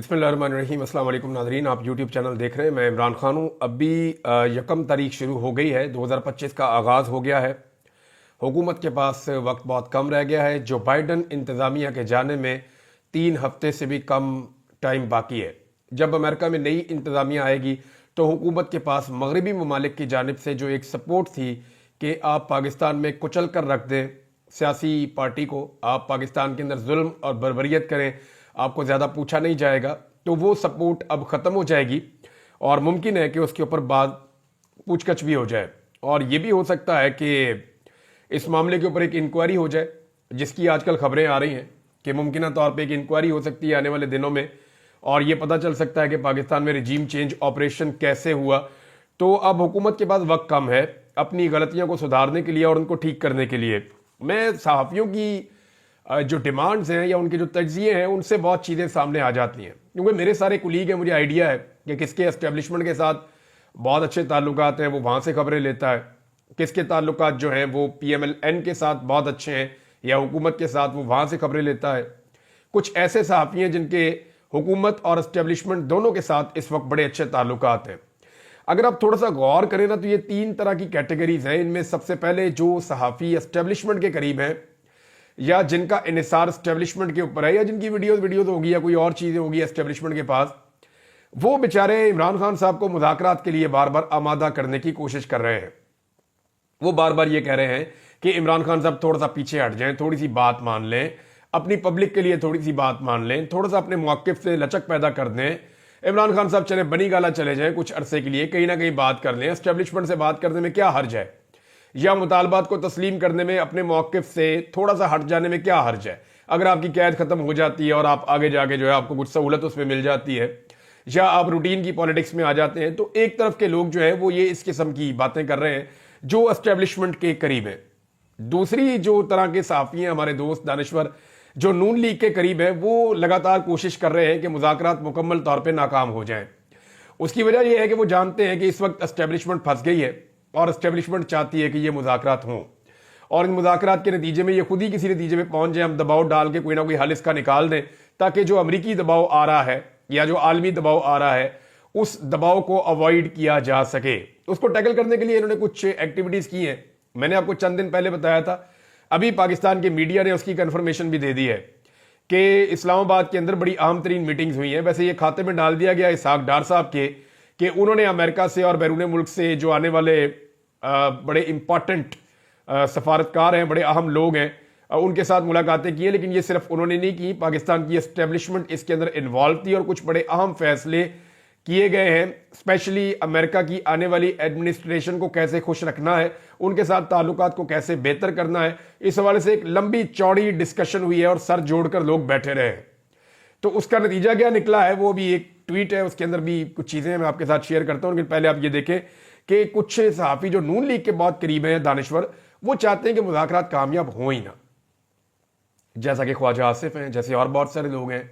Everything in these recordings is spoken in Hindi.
बिस्मिल्लाहिर्रहमानिर्रहीम। अस्सलाम वालेकुम नाज़रीन, आप यूट्यूब चैनल देख रहे हैं। मैं इमरान खान हूँ। अभी 1 तारीख शुरू हो गई है, 2025 का आगाज़ हो गया है। हुकूमत के पास वक्त बहुत कम रह गया है। जो बाइडन इंतज़ामिया के जाने में 3 हफ्ते से भी कम टाइम बाकी है। जब अमेरिका में नई इंतज़ामिया आएगी तो हुकूमत के पास मगरबी ममालिक की जानिब से जो एक सपोर्ट थी कि आप पाकिस्तान में कुचल कर रख दें सियासी पार्टी को, आप पाकिस्तान के अंदर जुल्म और बर्बरियत करें, आपको ज़्यादा पूछा नहीं जाएगा, तो वो सपोर्ट अब ख़त्म हो जाएगी और मुमकिन है कि उसके ऊपर बाद पूछगछ भी हो जाए। और ये भी हो सकता है कि इस मामले के ऊपर एक इंक्वायरी हो जाए, जिसकी आजकल खबरें आ रही हैं कि मुमकिन तौर पे एक इंक्वायरी हो सकती है आने वाले दिनों में और ये पता चल सकता है कि पाकिस्तान में रिजीम चेंज ऑपरेशन कैसे हुआ। तो अब हुकूमत के पास वक्त कम है अपनी गलतियों को सुधारने के लिए और उनको ठीक करने के लिए। मैं सहाफ़ियों की जो डिमांड्स हैं या उनके जो तज्जिए हैं उनसे बहुत चीज़ें सामने आ जाती हैं, क्योंकि मेरे सारे कुलीग हैं, मुझे आइडिया है कि किसके एस्टेब्लिशमेंट के साथ बहुत अच्छे ताल्लुकात हैं, वो वहाँ से खबरें लेता है, किसके ताल्लुकात जो हैं वो PMLN के साथ बहुत अच्छे हैं या हुकूमत के साथ, वो वहाँ से खबरें लेता है। कुछ ऐसे सहाफ़ी हैं जिनके हुकूमत और एस्टेब्लिशमेंट दोनों के साथ इस वक्त बड़े अच्छे ताल्लुकात हैं। अगर आप थोड़ा सा गौर करें ना तो ये 3 तरह की कैटेगरीज हैं। इनमें सबसे पहले जो सहाफ़ी एस्टेब्लिशमेंट के करीब हैं या जिनका इन्हिसार एस्टेब्लिशमेंट के ऊपर है या जिनकी वीडियोज होगी या कोई और चीज़ें होगी एस्टेब्लिशमेंट के पास, वो बेचारे इमरान खान साहब को मुज़ाकरात के लिए बार बार आमादा करने की कोशिश कर रहे हैं। वो बार बार ये कह रहे हैं कि इमरान खान साहब थोड़ा सा पीछे हट जाएं, थोड़ी सी बात मान लें, अपनी पब्लिक के लिए थोड़ी सी बात मान लें, थोड़ा सा अपने मौक़िफ़ से लचक पैदा कर दें। इमरान खान साहब चले बनी गाला चले जाएं कुछ अरसे के लिए, कहीं ना कहीं बात कर लें। एस्टेब्लिशमेंट से बात करने में क्या हर्ज है, या मुतालबात को तस्लीम करने में अपने मौक़िफ़ से थोड़ा सा हट जाने में क्या हर्ज है। अगर आपकी कैद ख़त्म हो जाती है और आप आगे जाके जो है आपको कुछ सहूलत उसमें मिल जाती है या आप रूटीन की पॉलिटिक्स में आ जाते हैं, तो एक तरफ के लोग जो है वो ये इस किस्म की बातें कर रहे हैं जो एस्टेब्लिशमेंट के करीब है। दूसरी जो तरह के सहाफ़ी हैं, हमारे दोस्त दानिश्वर जो नून लीग के करीब है, वो लगातार कोशिश कर रहे हैं कि मुज़ाकरात मुकम्मल तौर पर नाकाम हो जाएं। उसकी वजह यह है कि वो जानते हैं कि इस वक्त एस्टेब्लिशमेंट फंस गई है और एस्टेब्लिशमेंट चाहती है कि ये मुज़ाकरात हों और इन मुज़ाकरात के नतीजे में ये खुद ही किसी नतीजे में पहुंच जाए, हम दबाव डाल के कोई ना कोई हल इसका निकाल दें, ताकि जो अमरीकी दबाव आ रहा है या जो आलमी दबाव आ रहा है उस दबाव को अवॉइड किया जा सके। उसको टैकल करने के लिए इन्होंने कुछ एक्टिविटीज़ की हैं। मैंने आपको चंद दिन पहले बताया था, अभी पाकिस्तान के मीडिया ने उसकी कन्फर्मेशन भी दे दी है कि इस्लामाबाद के अंदर बड़ी अहम तरीन मीटिंग्स हुई हैं। वैसे ये खाते में डाल दिया गया इसहाक डार साहब के कि उन्होंने अमेरिका से और बैरून मुल्क से जो आने वाले बड़े इंपॉर्टेंट सफारतकार हैं, बड़े अहम लोग हैं, उनके साथ मुलाकातें की हैं। लेकिन ये सिर्फ उन्होंने नहीं की, पाकिस्तान की एस्टेब्लिशमेंट इसके अंदर इन्वॉल्व थी और कुछ बड़े अहम फैसले किए गए हैं। स्पेशली अमेरिका की आने वाली एडमिनिस्ट्रेशन को कैसे खुश रखना है, उनके साथ ताल्लुकात को कैसे बेहतर करना है, इस हवाले से एक लंबी चौड़ी डिस्कशन हुई है और सर जोड़कर लोग बैठे रहे। तो उसका नतीजा क्या निकला है वो भी एक ट्वीट है, उसके अंदर भी कुछ चीज़ें मैं आपके साथ शेयर करता हूँ। लेकिन पहले आप ये देखें कि कुछ सहाफ़ी जो नून लीग के बहुत करीब हैं, दानिश्वर, वो चाहते हैं कि मुज़ाकरात कामयाब हो ही ना। जैसा कि ख्वाजा आसिफ हैं, जैसे और बहुत सारे लोग हैं,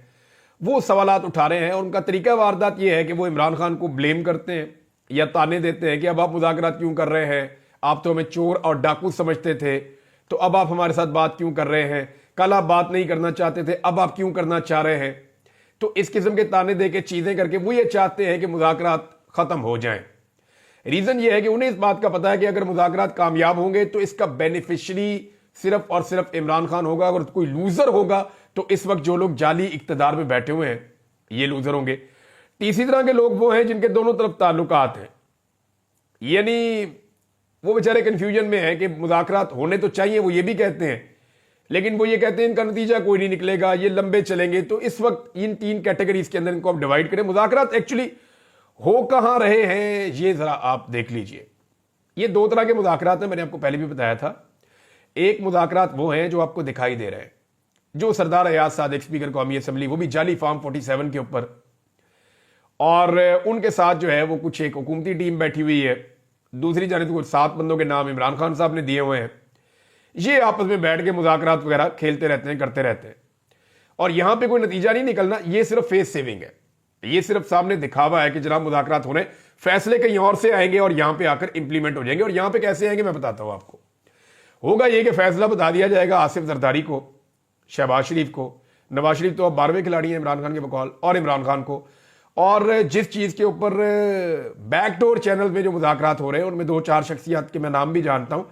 वो सवालात उठा रहे हैं और उनका तरीका वारदात ये है कि वो इमरान खान को ब्लेम करते हैं या ताने देते हैं कि अब आप मुज़ाकरात क्यों कर रहे हैं, आप तो हमें चोर और डाकू समझते थे, तो अब आप हमारे साथ बात क्यों कर रहे हैं, कल आप बात नहीं करना चाहते थे, अब आप क्यों करना चाह रहे हैं। तो इस किस्म के ताने दे के चीज़ें करके वो ये चाहते हैं कि मुज़ाकरात ख़त्म हो जाएं। रीज़न ये है कि उन्हें इस बात का पता है कि अगर मुज़ाकरात कामयाब होंगे तो इसका बेनिफिशरी सिर्फ और सिर्फ इमरान खान होगा। अगर कोई लूजर होगा तो इस वक्त जो लोग जाली इक्तदार में बैठे हुए हैं ये लूजर होंगे। तीसरी तरह के लोग वो हैं जिनके दोनों तरफ ताल्लुकात हैं, यानी वो बेचारे कंफ्यूजन में है कि मुज़ाकरात होने तो चाहिए, वो ये भी कहते हैं, लेकिन वो ये कहते हैं इनका नतीजा कोई नहीं निकलेगा, ये लंबे चलेंगे। तो इस वक्त इन 3 कैटेगरीज के अंदर इनको आप डिवाइड करें। मुज़ाकरात एक्चुअली हो कहां रहे हैं ये जरा आप देख लीजिए। ये 2 तरह के मुज़ाकरात हैं, मैंने आपको पहले भी बताया था। एक मुज़ाकरात वो हैं जो आपको दिखाई दे रहे हैं, जो सरदार अयाज सादिक स्पीकर कौमी असम्बली, वो भी जाली फार्म 47 के ऊपर, और उनके साथ जो है वो कुछ एक हुकूमती टीम बैठी हुई है। दूसरी जाने तो कुछ 7 बंदों के नाम इमरान खान साहब ने दिए हुए हैं। ये आपस में बैठ के मुज़ाकरात वगैरह खेलते रहते हैं, करते रहते हैं, और यहां पे कोई नतीजा नहीं निकलना। ये सिर्फ फेस सेविंग है, ये सिर्फ सामने दिखावा है कि जनाब मुज़ाकरात हो रहे हैं, फैसले कहीं और से आएंगे और यहां पे आकर इंप्लीमेंट हो जाएंगे। और यहां पे कैसे आएंगे मैं बताता हूं आपको। होगा ये कि फैसला बता दिया जाएगा आसिफ जरदारी को, शहबाज शरीफ को, नवाज शरीफ तो अब 12वें खिलाड़ी हैं इमरान खान के बकौल और इमरान खान को। और जिस चीज़ के ऊपर बैकडोर चैनल में जो मुज़ाकरात हो रहे हैं उनमें 2-4 शख्सियात के मैं नाम भी जानता हूं।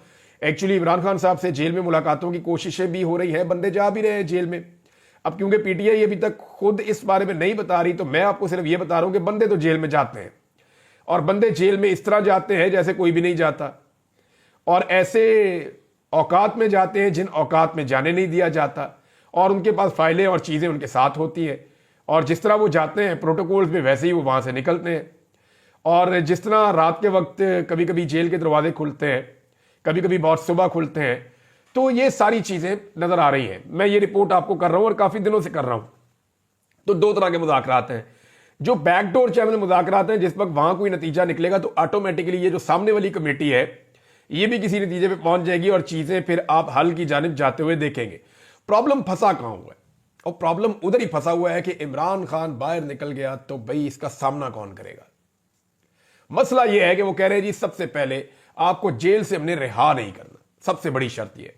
एक्चुअली इमरान खान साहब से जेल में मुलाकातों की कोशिशें भी हो रही हैं, बंदे जा भी रहे हैं जेल में। अब क्योंकि पीटीआई अभी तक खुद इस बारे में नहीं बता रही, तो मैं आपको सिर्फ ये बता रहा हूं कि बंदे तो जेल में जाते हैं, और बंदे जेल में इस तरह जाते हैं जैसे कोई भी नहीं जाता, और ऐसे औकात में जाते हैं जिन औकात में जाने नहीं दिया जाता, और उनके पास फाइलें और चीज़ें उनके साथ होती हैं, और जिस तरह वो जाते हैं प्रोटोकॉल्स में वैसे ही वो वहाँ से निकलते हैं। और जिस तरह रात के वक्त कभी कभी जेल के दरवाजे खुलते हैं, कभी कभी बहुत सुबह खुलते हैं, तो ये सारी चीज़ें नज़र आ रही हैं। मैं ये रिपोर्ट आपको कर रहा हूँ और काफ़ी दिनों से कर रहा हूँ। तो 2 तरह के मुज़ाकरात हैं, जो बैकडोर चैनल मुज़ाकरात हैं, जिस वक्त वहाँ कोई नतीजा निकलेगा तो ऑटोमेटिकली ये जो सामने वाली कमेटी है ये भी किसी नतीजे पे पहुंच जाएगी और चीज़ें फिर आप हल की जानिब जाते हुए देखेंगे। प्रॉब्लम फंसा कहाँ हुआ है? और प्रॉब्लम उधर ही फंसा हुआ है कि इमरान खान बाहर निकल गया तो भाई इसका सामना कौन करेगा। मसला यह है कि वो कह रहे हैं जी सबसे पहले आपको जेल से हमने रिहा नहीं करना। सबसे बड़ी शर्त यह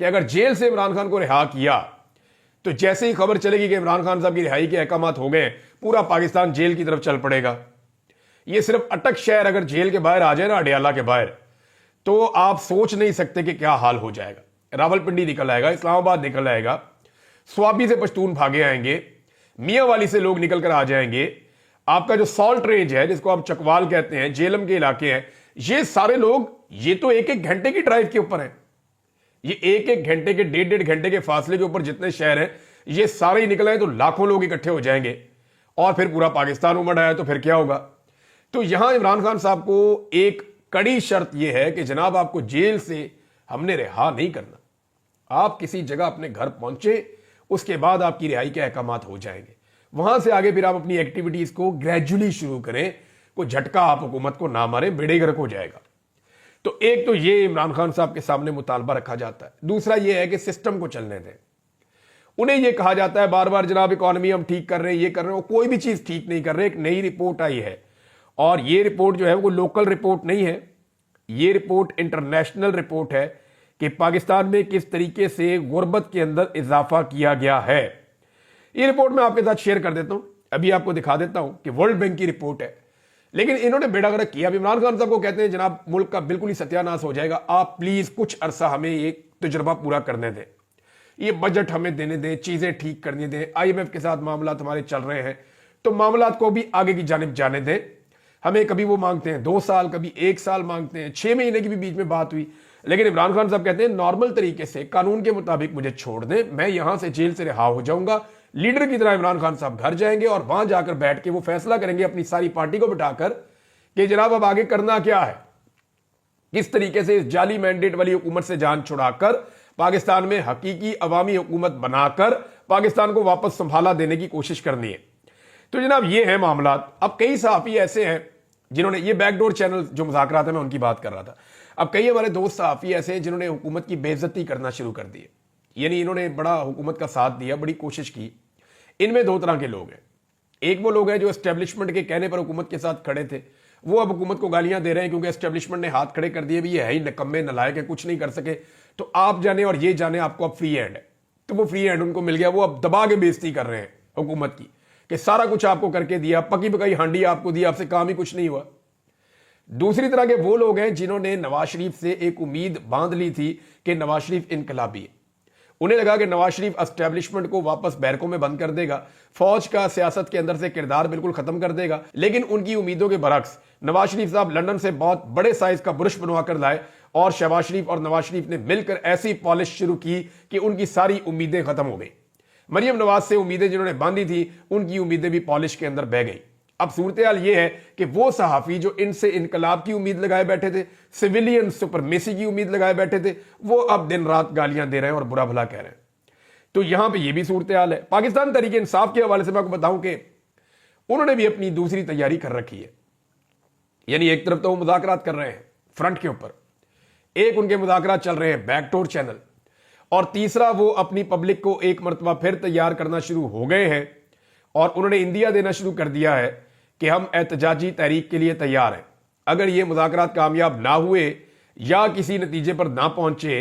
कि अगर जेल से इमरान खान को रिहा किया तो जैसे ही खबर चलेगी कि इमरान खान साहब की रिहाई के अहकामात हो गए, पूरा पाकिस्तान जेल की तरफ चल पड़ेगा। ये सिर्फ अटक शहर अगर जेल के बाहर आ जाए ना, अडियाला के बाहर, तो आप सोच नहीं सकते कि क्या हाल हो जाएगा। रावलपिंडी निकल आएगा, इस्लामाबाद निकल आएगा, स्वाबी से पश्तून भागे आएंगे, मियाँ वाली से लोग निकल कर आ जाएंगे। आपका जो सॉल्ट रेंज है जिसको आप चकवाल कहते हैं, जेलम के इलाके हैं, ये सारे लोग ये तो 1-1 घंटे की ड्राइव के ऊपर हैं। ये 1-1 घंटे के 1.5-1.5 घंटे के फासले के ऊपर जितने शहर हैं ये सारे ही निकल आए तो लाखों लोग इकट्ठे हो जाएंगे और फिर पूरा पाकिस्तान उमड़ आया तो फिर क्या होगा। तो यहां इमरान खान साहब को एक कड़ी शर्त यह है कि जनाब आपको जेल से हमने रिहा नहीं करना। आप किसी जगह अपने घर पहुंचे, उसके बाद आपकी रिहाई के अहकामात हो जाएंगे। वहां से आगे फिर आप अपनी एक्टिविटीज को ग्रेजुअली शुरू करें, कोई झटका आप हुकूमत को ना मारे, बेड़े गर्क हो जाएगा। तो एक तो ये इमरान खान साहब के सामने मुतालबा रखा जाता है। दूसरा ये है कि सिस्टम को चलने दें। उन्हें यह कहा जाता है बार बार जनाब इकॉनमी हम ठीक कर रहे हैं, ये कर रहे हैं, कोई भी चीज ठीक नहीं कर रहे। एक नई रिपोर्ट आई है और ये रिपोर्ट जो है वो लोकल रिपोर्ट नहीं है, ये रिपोर्ट इंटरनेशनल रिपोर्ट है कि पाकिस्तान में किस तरीके से गुर्बत के अंदर इजाफा किया गया है। ये रिपोर्ट मैं आपके साथ शेयर कर देता हूं, अभी आपको दिखा देता हूं कि वर्ल्ड बैंक की रिपोर्ट है। लेकिन इन्होंने बेड़ा गर्क किया। इमरान खान साहब को कहते हैं जनाब मुल्क का बिल्कुल ही सत्यानाश हो जाएगा, आप प्लीज कुछ अरसा हमें एक तजुर्बा पूरा करने दें, ये बजट हमें देने दें, चीजें ठीक करने दें, IMF के साथ मामला हमारे चल रहे हैं तो मामला को भी आगे की जानिब जाने दें। हमें कभी वो मांगते हैं 2 साल, कभी 1 साल मांगते हैं, 6 महीने की भी बीच में बात हुई। लेकिन इमरान खान साहब कहते हैं नॉर्मल तरीके से कानून के मुताबिक मुझे छोड़ दें, मैं यहां से जेल से रिहा हो जाऊंगा। लीडर की तरह इमरान खान साहब घर जाएंगे और वहां जाकर बैठ के वो फैसला करेंगे अपनी सारी पार्टी को बिठाकर कि जनाब अब आगे करना क्या है, किस तरीके से इस जाली मैंडेट वाली हुकूमत से जान छुड़ाकर पाकिस्तान में हकीकी अवामी हुकूमत बनाकर पाकिस्तान को वापस संभाला देने की कोशिश करनी है। तो जनाब ये है मामला। अब कई सहाफी ऐसे हैं जिन्होंने, ये बैकडोर चैनल जो मुज़ाकरात है मैं उनकी बात कर रहा था, अब कई हमारे दोस्त सहाफी ऐसे हैं जिन्होंने हुकूमत की बेइज्जती करना शुरू कर दी है। यानी इन्होंने बड़ा हुकूमत का साथ दिया, बड़ी कोशिश की। इनमें 2 तरह के लोग हैं। एक वो लोग हैं जो एस्टेब्लिशमेंट के कहने पर हुकूमत के साथ खड़े थे, वो अब हुकूमत को गालियां दे रहे हैं क्योंकि एस्टेब्लिशमेंट ने हाथ खड़े कर दिए, भी ये है ही निकम्मे नलायक है, कुछ नहीं कर सके, तो आप जाने और ये जाने आपको अब फ्री हैंड है। तो वो फ्री हैंड उनको मिल गया, वो अब दबा के बेइज्जती कर रहे हैं हुकूमत की कि सारा कुछ आपको करके दिया, पकी पकाई हांडी आपको दी, आपसे काम ही कुछ नहीं हुआ। दूसरी तरह के वो लोग हैं जिन्होंने नवाज शरीफ से एक उम्मीद बांध ली थी कि नवाज शरीफ इनकलाबी है। उन्हें लगा कि नवाज शरीफ एस्टेब्लिशमेंट को वापस बैरकों में बंद कर देगा, फौज का सियासत के अंदर से किरदार बिल्कुल खत्म कर देगा। लेकिन उनकी उम्मीदों के बरक्स नवाज शरीफ साहब लंदन से बहुत बड़े साइज का बुरुश बनवा कर लाए और शहबाज शरीफ और नवाज शरीफ ने मिलकर ऐसी पॉलिश शुरू की कि उनकी सारी उम्मीदें खत्म हो गई। मरियम नवाज से उम्मीदें जिन्होंने बांधी थी उनकी उम्मीदें भी पॉलिश के अंदर बह गई। अब सूरत हाल यह है कि वो सहाफी जो इनसे इनकलाब की उम्मीद लगाए बैठे थे, सिविलियन सुपरमेसी की उम्मीद लगाए बैठे थे, वो अब दिन रात गालियां दे रहे हैं और बुरा भला कह रहे हैं। तो यहां पे ये भी सूरत हाल है। पाकिस्तान तहरीक इंसाफ के हवाले से मैं आपको बताऊं कि उन्होंने भी अपनी दूसरी तैयारी कर रखी है। यानी एक तरफ तो वो मुज़ाकरात कर रहे हैं फ्रंट के ऊपर, एक उनके मुज़ाकरात चल रहे हैं बैकडोर चैनल, और तीसरा वो अपनी पब्लिक को एक मरतबा फिर तैयार करना शुरू हो गए हैं और उन्होंने इंदिया देना शुरू कर दिया है कि हम एहतजाजी तहरीक के लिए तैयार हैं। अगर ये मुज़ाकरात कामयाब ना हुए या किसी नतीजे पर ना पहुंचे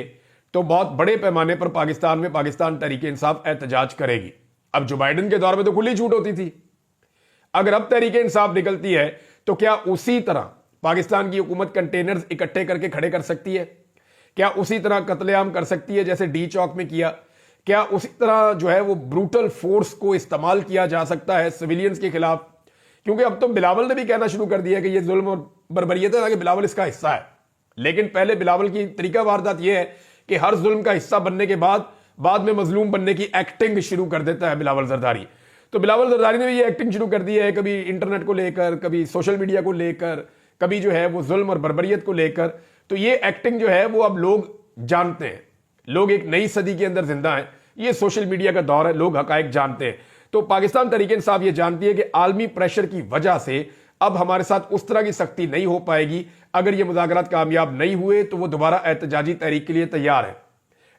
तो बहुत बड़े पैमाने पर पाकिस्तान में पाकिस्तान तहरीक इंसाफ एहतजाज करेगी। अब जो बाइडन के दौर में तो खुली छूट होती थी, अगर अब तहरीक इंसाफ निकलती है तो क्या उसी तरह पाकिस्तान की हुकूमत कंटेनर्स इकट्ठे करके खड़े कर सकती है? क्या उसी तरह कत्लेआम कर सकती है जैसे डी चौक में किया? क्या उसी तरह जो है वो ब्रूटल फोर्स को इस्तेमाल किया जा सकता है सिविलियंस के खिलाफ? क्योंकि अब तो बिलावल ने भी कहना शुरू कर दिया कि ये जुल्म और बर्बरियत है, कि बिलावल इसका हिस्सा है। लेकिन पहले बिलावल की तरीका वारदात यह है कि हर जुल्म का हिस्सा बनने के बाद में मजलूम बनने की एक्टिंग शुरू कर देता है बिलावल जरदारी। तो बिलावल जरदारी ने भी ये एक्टिंग शुरू कर दी है, कभी इंटरनेट को लेकर, कभी सोशल मीडिया को लेकर, कभी जो है वो जुल्म और बर्बरियत को लेकर। तो ये एक्टिंग जो है वो अब लोग जानते हैं। लोग एक नई सदी के अंदर जिंदा हैं, ये सोशल मीडिया का दौर है, लोग हकायक जानते हैं। तो पाकिस्तान तहरीक इंसाफ ये जानती है कि आलमी प्रेशर की वजह से अब हमारे साथ उस तरह की सख्ती नहीं हो पाएगी। अगर ये मुज़ाकरात कामयाब नहीं हुए तो वो दोबारा एहतजाजी तहरीक के लिए तैयार है।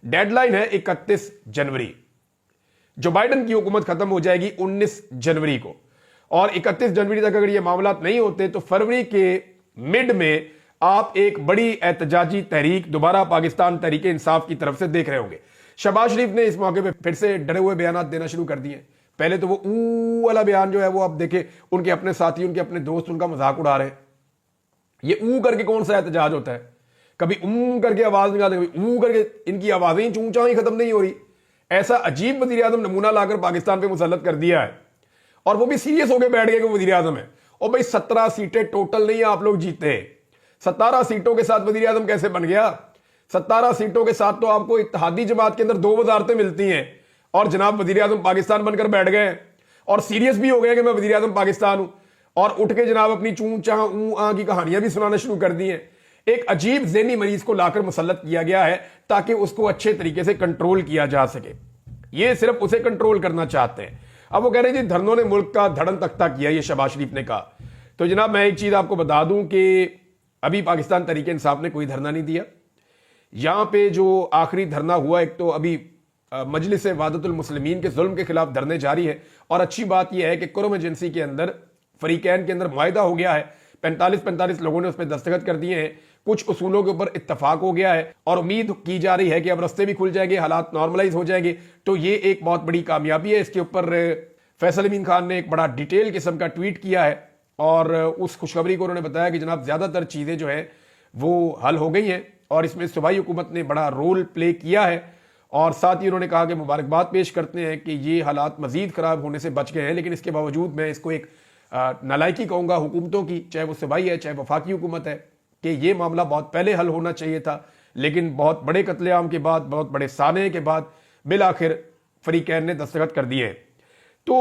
डेडलाइन है 31 जनवरी। जो बाइडन की हुकूमत खत्म हो जाएगी 19 जनवरी को, और 31 जनवरी तक अगर ये मामला नहीं होते तो फरवरी के मिड में आप एक बड़ी एहतजाजी तहरीक दोबारा पाकिस्तान तहरीक इंसाफ की तरफ से देख रहे होंगे। शहबाज शरीफ ने इस मौके पे फिर से डरे हुए बयान देना शुरू कर दिए। पहले तो वो ऊ वाला बयान जो है वो आप देखे, उनके अपने साथी, उनके अपने दोस्त उनका मजाक उड़ा रहे हैं। ये ऊ करके कौन सा एहतजाज होता है? कभी करके आवाज निकालते, कभी ऊ करके, इनकी आवाजें ही चूंचा ही खत्म नहीं हो रही। ऐसा अजीब वजीर आजम नमूना लाकर पाकिस्तान पे मुसल्लत कर दिया है, और वो भी सीरियस होकर बैठ गए कि वजीर आजम है। और भाई 17 सीटें टोटल नहीं आप लोग जीते, 17 सीटों के साथ वजीर आजम कैसे बन गया? 17 सीटों के साथ तो आपको इत्तेहादी जमात के अंदर 2 वजारतें मिलती हैं, और जनाब वजीर आजम पाकिस्तान बनकर बैठ गए और सीरियस भी हो गए कि मैं वजीर आजम पाकिस्तान हूं, और उठ के जनाब अपनी चूं चाह ऊ आ की कहानियां भी सुनाना शुरू कर दी हैं। एक अजीब ज़हनी मरीज को लाकर मुसल्लत किया गया है ताकि उसको अच्छे तरीके से कंट्रोल किया जा सके। ये सिर्फ उसे कंट्रोल करना चाहते हैं। अब वो कह रहे हैं जी धरनों ने मुल्क का धड़न तख्ता किया, ये शहबाज शरीफ ने कहा। तो जनाब मैं एक चीज आपको बता दूं कि अभी पाकिस्तान तहरीक इंसाफ ने कोई धरना नहीं दिया। यहां पे जो आखिरी धरना हुआ, एक तो अभी मजलिस वादतुल मुस्लिमीन के जुल्म के खिलाफ धरने जारी है, और अच्छी बात यह है कि कुरम एजेंसी के अंदर फरीकैन के अंदर मुआहिदा हो गया है। 45 लोगों ने उस पर दस्तखत कर दिए हैं, कुछ उसूलों के ऊपर इत्तफाक हो गया है, और उम्मीद की जा रही है कि अब रास्ते भी खुल जाएंगे, हालात नॉर्मलाइज हो जाएंगे। तो ये एक बहुत बड़ी कामयाबी है। इसके ऊपर फैसल अमीन खान ने एक बड़ा डिटेल किस्म का ट्वीट किया है, और उस खुशखबरी को उन्होंने बताया कि जनाब ज्यादातर चीजें जो है वो हल हो गई हैं, और इसमें सूबाई हुकूमत ने बड़ा रोल प्ले किया है। और साथ ही उन्होंने कहा कि मुबारकबाद पेश करते हैं कि ये हालात मजीद खराब होने से बच गए हैं, लेकिन इसके बावजूद मैं इसको एक नालायकी कहूंगा हुकूमतों की, चाहे वो सूबाई है चाहे वफाकी हुकूमत है, कि ये मामला बहुत पहले हल होना चाहिए था। लेकिन बहुत बड़े कत्लेआम के बाद, बहुत बड़े साने के बाद बिल आखिर फरीकैन ने दस्तखत कर दिए। तो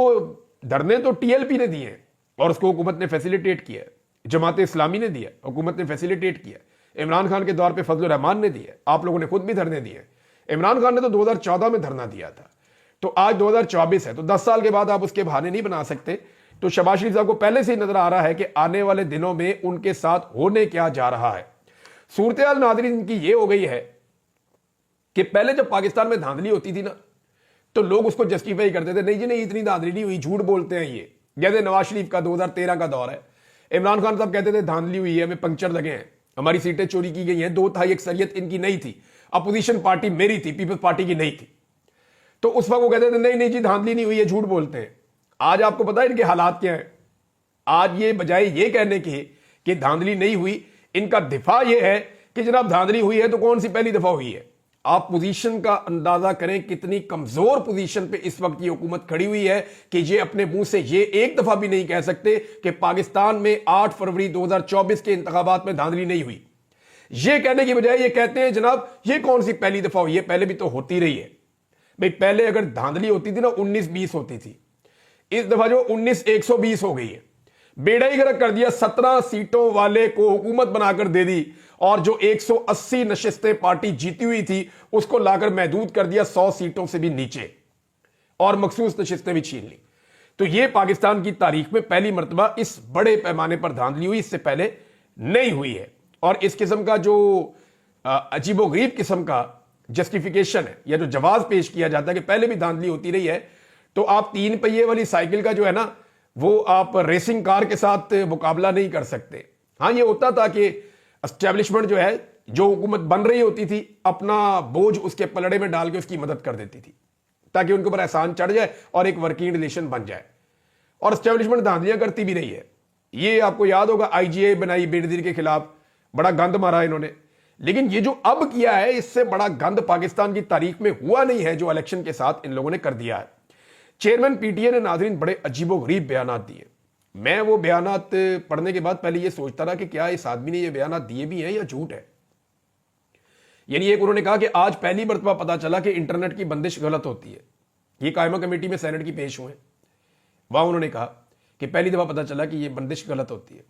धरने तो टीएलपी ने दिए और उसको हुकूमत ने फैसिलिटेट किया, जमात इस्लामी ने दिया, हुकूमत ने फैसिलिटेट किया, इमरान खान के दौर पे फजल रहमान ने दिया, आप लोगों ने खुद भी धरने दिए। इमरान खान ने तो 2014 में धरना दिया था, तो आज 2024 है, तो 10 साल के बाद आप उसके बहाने नहीं बना सकते। तो शहबाज शरीफ साहब को पहले से ही नजर आ रहा है कि आने वाले दिनों में उनके साथ होने क्या जा रहा है। सूरत हाल नाज़रीन की ये हो गई है कि पहले जब पाकिस्तान में धांधली होती थी ना, तो लोग उसको जस्टिफाई करते थे, नहीं जी नहीं इतनी धांधली नहीं हुई, झूठ बोलते हैं ये। जैसे नवाज शरीफ का 2013 का दौर है, इमरान खान साहब कहते थे धांधली हुई है, हमें पंक्चर लगे हैं, हमारी सीटें चोरी की गई हैं, 2/3 अक्सरियत इनकी नहीं थी, अपोजिशन पार्टी मेरी थी, पीपल्स पार्टी की नहीं थी। तो उस वक्त वो कहते थे नहीं नहीं जी धांधली नहीं हुई है, झूठ बोलते हैं। आज आपको पता है इनके हालात क्या है? आज ये बजाय ये कहने के कि धांधली नहीं हुई, इनका दिफा ये है कि जनाब धांधली हुई है तो कौन सी पहली दफा हुई है। आप पोजीशन का अंदाजा करें कितनी कमजोर पोजीशन पे इस वक्त ये हुकूमत खड़ी हुई है कि ये अपने मुंह से ये एक दफा भी नहीं कह सकते कि पाकिस्तान में 8 फरवरी 2024 के इंतखाबात में धांधली नहीं हुई। ये कहने की बजाय ये कहते हैं जनाब ये कौन सी पहली दफा हुई है, पहले भी तो होती रही है। भाई पहले अगर धांधली होती थी ना 19-20 होती थी, इस दफा जो 19-120 हो गई है। बेड़ा ही गर्क कर दिया, 17 सीटों वाले को हुकूमत बनाकर दे दी, और जो 180 नशिस्तें पार्टी जीती हुई थी उसको लाकर महदूद कर दिया 100 सीटों से भी नीचे, और मखसूस नशिस्तें भी छीन ली। तो यह पाकिस्तान की तारीख में पहली मरतबा इस बड़े पैमाने पर धांधली हुई, इससे पहले नहीं हुई है। और इस किस्म का जो अजीबोगरीब किस्म का जस्टिफिकेशन है या जो जवाब पेश किया जाता है कि पहले भी धांधली होती रही है, तो आप 3 पहिए वाली साइकिल का जो है ना वो आप रेसिंग कार के साथ मुकाबला नहीं कर सकते। हाँ ये होता था कि एस्टेब्लिशमेंट जो है जो हुकूमत बन रही होती थी अपना बोझ उसके पलड़े में डाल के उसकी मदद कर देती थी ताकि उनके ऊपर एहसान चढ़ जाए और एक वर्किंग रिलेशन बन जाए। और एस्टेब्लिशमेंट धांधलियां करती भी रही है। ये आपको याद होगा, आईजीए बनाई बेनजीर के खिलाफ, बड़ा गंद मारा इन्होंने। लेकिन ये जो अब किया है इससे बड़ा गंद पाकिस्तान की तारीख में हुआ नहीं है जो इलेक्शन के साथ इन लोगों ने कर दिया है। चेयरमैन पीटीए ने नाजरीन बड़े अजीबोगरीब बयानात दिए। मैं वो बयानात पढ़ने के बाद पहले ये सोचता रहा कि क्या इस आदमी ने ये बयानात दिए भी हैं या झूठ है। यानी एक उन्होंने कहा कि आज पहली मर्तबा पता चला कि इंटरनेट की बंदिश गलत होती है। ये कायमा कमेटी में सेनेट की पेश हुए, वहां उन्होंने कहा कि पहली दफा पता चला कि ये बंदिश गलत होती है।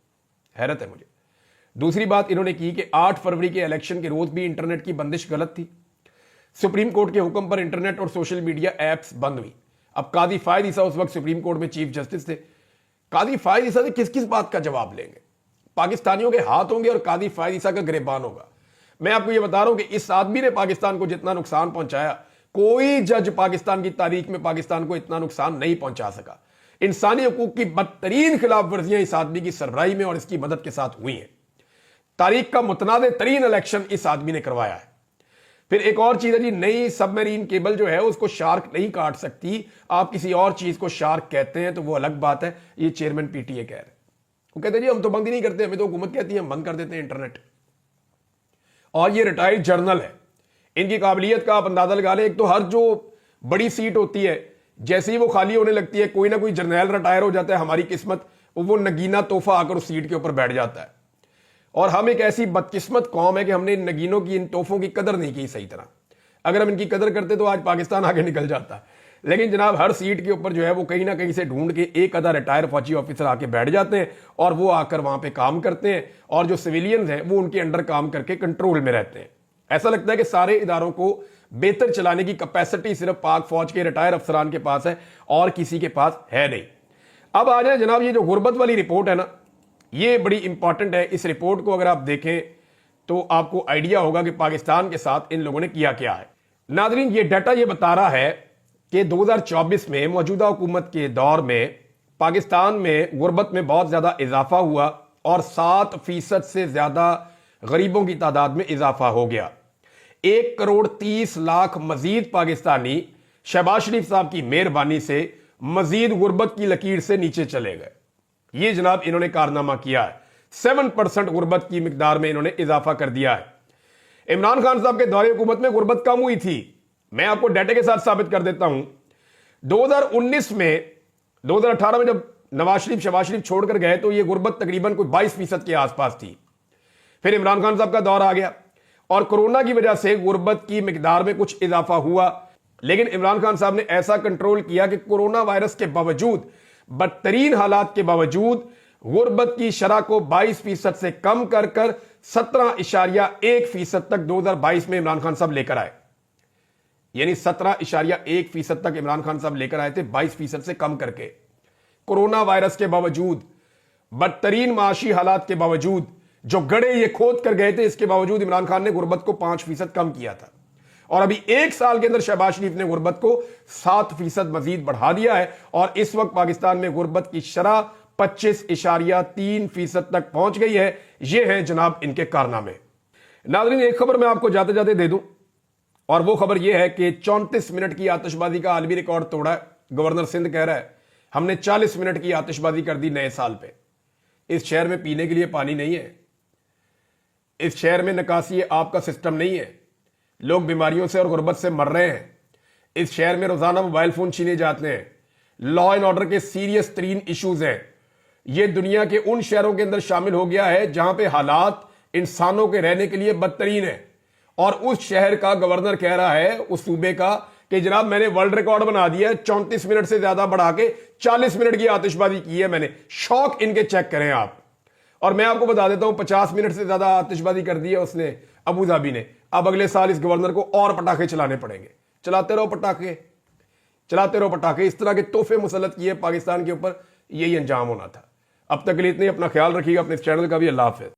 हैरत है मुझे। दूसरी बात इन्होंने की कि 8 फरवरी के इलेक्शन के रोज भी इंटरनेट की बंदिश गलत थी। सुप्रीम कोर्ट के हुक्म पर इंटरनेट और सोशल मीडिया एप्स बंद हुई। अब कादी फायद ईसा उस वक्त सुप्रीम कोर्ट में चीफ जस्टिस थे। कादी फायद ईसा से किस किस बात का जवाब लेंगे? पाकिस्तानियों के हाथ होंगे और कादी फायद ईसा का गिरबान होगा। मैं आपको यह बता रहा हूं कि इस आदमी ने पाकिस्तान को जितना नुकसान पहुंचाया, कोई जज पाकिस्तान की तारीख में पाकिस्तान को इतना नुकसान नहीं पहुंचा सका। इंसानी हकूक की बदतरीन खिलाफ वर्जियां इस आदमी की सरबराही में और इसकी मदद के साथ हुई हैं। तारीख का मुतनादे तरीन इलेक्शन इस आदमी ने करवाया है। फिर एक और चीज है जी, नई सबमरीन केबल जो है उसको शार्क नहीं काट सकती। आप किसी और चीज को शार्क कहते हैं तो वो अलग बात है। ये चेयरमैन पीटीए कह रहे, वो कहते हैं जी हम तो बंद ही नहीं करते, हमें तो हुकूमत कहती है हम बंद कर देते हैं इंटरनेट। और ये रिटायर्ड जर्नल है। इनकी काबिलियत का आप अंदाजा लगा लें। एक तो हर जो बड़ी सीट होती है जैसे ही वो खाली होने लगती है कोई ना कोई जर्नैल रिटायर हो जाता है, हमारी किस्मत वो नगीना तोहफा आकर उस सीट के ऊपर बैठ जाता है। और हम एक ऐसी बदकिस्मत कौम है कि हमने इन नगीनों की, इन तोहफों की कदर नहीं की सही तरह। अगर हम इनकी कदर करते तो आज पाकिस्तान आगे निकल जाता। लेकिन जनाब हर सीट के ऊपर जो है वो कहीं ना कहीं से ढूंढ के एक आधा रिटायर फौजी ऑफिसर आके बैठ जाते हैं और वो आकर वहां पे काम करते हैं और जो सिविलियंस हैं वो उनके अंडर काम करके कंट्रोल में रहते हैं। ऐसा लगता है कि सारे इदारों को बेहतर चलाने की कैपेसिटी सिर्फ पाक फौज के रिटायर अफसरान के पास है और किसी के पास है नहीं। अब आ जाए जनाब, ये जो गुर्बत वाली रिपोर्ट है ना, ये बड़ी इंपॉर्टेंट है। इस रिपोर्ट को अगर आप देखें तो आपको आइडिया होगा कि पाकिस्तान के साथ इन लोगों ने किया क्या है। नाजरीन ये डाटा ये बता रहा है कि 2024 में मौजूदा हुकूमत के दौर में पाकिस्तान में गुर्बत में बहुत ज्यादा इजाफा हुआ और 7% से ज्यादा गरीबों की तादाद में इजाफा हो गया। 1,30,00,000 मजीद पाकिस्तानी शहबाज शरीफ साहब की मेहरबानी से मजीद गुर्बत की लकीर से नीचे चले गए। ये जनाब इन्होंने कारनामा किया है। 7% गुर्बत की मिकदार में इन्होंने इजाफा कर दिया है। इमरान खान साहब के दौरे हुकूमत में गुर्बत कम हुई थी। मैं आपको डाटे के साथ साबित कर देता हूं। 2019 में 2018 में जब नवाज शरीफ शहबाज शरीफ छोड़कर गए तो यह गुर्बत तकरीबन कोई 22% के आसपास थी। फिर इमरान खान साहब का दौर आ गया और कोरोना की वजह से गुर्बत की मिकदार में कुछ इजाफा हुआ। लेकिन इमरान खान साहब ने ऐसा कंट्रोल किया कि कोरोना वायरस के बावजूद, बदतरीन हालात के बावजूद गुर्बत की शरह को 22% से कम कर 17.1% तक 2022 में इमरान खान साहब लेकर आए। यानी 17.1% तक इमरान खान साहब लेकर आए थे 22% से कम करके। कोरोना वायरस के बावजूद, बदतरीन माशी हालात के बावजूद, जो गड़े ये खोद कर गए थे, इसके बावजूद इमरान खान ने गुर्बत को 5% कम किया था। और अभी 1 साल के अंदर शहबाज शरीफ ने गुर्बत को 7% मजीद बढ़ा दिया है और इस वक्त पाकिस्तान में गुर्बत की शरह 25.3% तक पहुंच गई है। ये है जनाब इनके कारनामे। नाज़रीन एक खबर मैं आपको जाते जाते दे दूं और वो खबर यह है कि 34 मिनट की आतिशबाजी का आलमी रिकॉर्ड तोड़ा है। गवर्नर सिंध कह रहा है हमने 40 मिनट की आतिशबाजी कर दी नए साल पे। इस शहर में पीने के लिए पानी नहीं है, इस शहर में निकासी आपका सिस्टम नहीं है, लोग बीमारियों से और गुर्बत से मर रहे हैं। इस शहर में रोजाना मोबाइल फोन छीने जाते हैं, लॉ एंड ऑर्डर के सीरियस तरीन इश्यूज हैं। यह दुनिया के उन शहरों के अंदर शामिल हो गया है जहां पे हालात इंसानों के रहने के लिए बदतरीन है। और उस शहर का गवर्नर कह रहा है, उस सूबे का, कि जनाब मैंने वर्ल्ड रिकॉर्ड बना दिया है, 34 मिनट से ज्यादा बढ़ा के 40 मिनट की आतिशबाजी की है मैंने। शौक इनके चेक करें आप। और मैं आपको बता देता हूं 50 मिनट से ज्यादा आतिशबाजी कर दी है उसने, अबू धाबी ने। अब अगले साल इस गवर्नर को और पटाखे चलाने पड़ेंगे। चलाते रहो पटाखे, चलाते रहो पटाखे। इस तरह के तोहफे मुसल्लत किए पाकिस्तान के ऊपर, यही अंजाम होना था। अब तक के लिए इतने, अपना ख्याल रखिएगा, अपने चैनल का भी। अल्लाह हाफिज़।